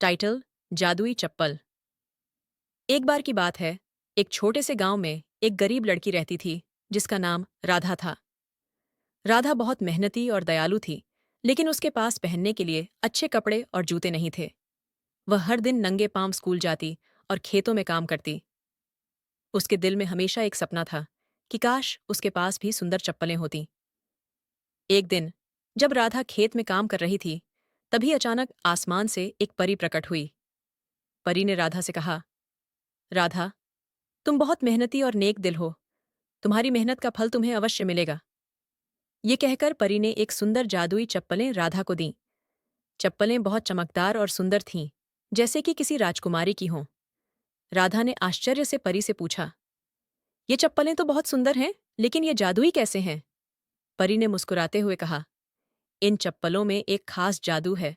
Title: जादुई चप्पल। एक बार की बात है, एक छोटे से गांव में एक गरीब लड़की रहती थी जिसका नाम राधा था। राधा बहुत मेहनती और दयालु थी, लेकिन उसके पास पहनने के लिए अच्छे कपड़े और जूते नहीं थे। वह हर दिन नंगे पांव स्कूल जाती और खेतों में काम करती। उसके दिल में हमेशा एक सपना था कि काश उसके पास भी सुंदर चप्पलें होतीं। एक दिन जब राधा खेत में काम कर रही थी, तभी अचानक आसमान से एक परी प्रकट हुई। परी ने राधा से कहा, राधा, तुम बहुत मेहनती और नेक दिल हो। तुम्हारी मेहनत का फल तुम्हें अवश्य मिलेगा। ये कहकर परी ने एक सुंदर जादुई चप्पलें राधा को दीं। चप्पलें बहुत चमकदार और सुंदर थीं, जैसे कि किसी राजकुमारी की हों। राधा ने आश्चर्य से परी से पूछा, ये चप्पलें तो बहुत सुंदर हैं, लेकिन ये जादुई कैसे हैं? परी ने मुस्कुराते हुए कहा, इन चप्पलों में एक खास जादू है।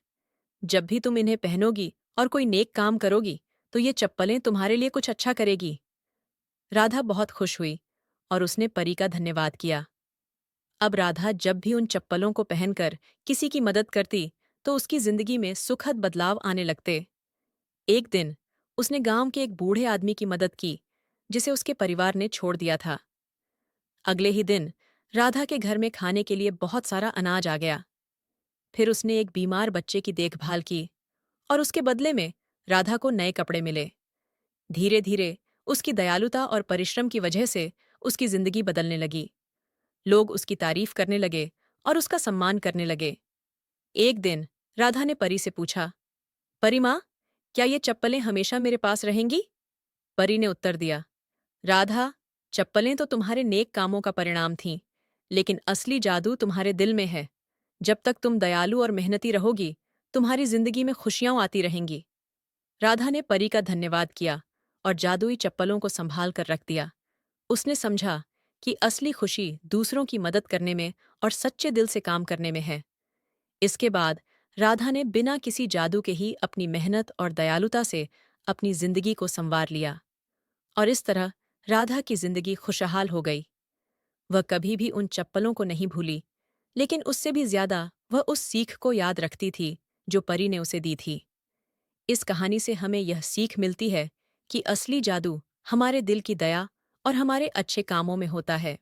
जब भी तुम इन्हें पहनोगी और कोई नेक काम करोगी, तो ये चप्पलें तुम्हारे लिए कुछ अच्छा करेगी। राधा बहुत खुश हुई और उसने परी का धन्यवाद किया। अब राधा जब भी उन चप्पलों को पहनकर किसी की मदद करती, तो उसकी जिंदगी में सुखद बदलाव आने लगते। एक दिन उसने गांव के एक बूढ़े आदमी की मदद की, जिसे उसके परिवार ने छोड़ दिया था। अगले ही दिन राधा के घर में खाने के लिए बहुत सारा अनाज आ गया। फिर उसने एक बीमार बच्चे की देखभाल की और उसके बदले में राधा को नए कपड़े मिले। धीरे धीरे उसकी दयालुता और परिश्रम की वजह से उसकी जिंदगी बदलने लगी। लोग उसकी तारीफ करने लगे और उसका सम्मान करने लगे। एक दिन राधा ने परी से पूछा, परी माँ, क्या ये चप्पलें हमेशा मेरे पास रहेंगी? परी ने उत्तर दिया, राधा, चप्पलें तो तुम्हारे नेक कामों का परिणाम थीं, लेकिन असली जादू तुम्हारे दिल में है। जब तक तुम दयालु और मेहनती रहोगी, तुम्हारी जिंदगी में खुशियां आती रहेंगी। राधा ने परी का धन्यवाद किया और जादुई चप्पलों को संभाल कर रख दिया। उसने समझा कि असली खुशी दूसरों की मदद करने में और सच्चे दिल से काम करने में है। इसके बाद राधा ने बिना किसी जादू के ही अपनी मेहनत और दयालुता से अपनी जिंदगी को संवार लिया, और इस तरह राधा की जिंदगी खुशहाल हो गई। वह कभी भी उन चप्पलों को नहीं भूली, लेकिन उससे भी ज्यादा वह उस सीख को याद रखती थी जो परी ने उसे दी थी। इस कहानी से हमें यह सीख मिलती है कि असली जादू हमारे दिल की दया और हमारे अच्छे कामों में होता है।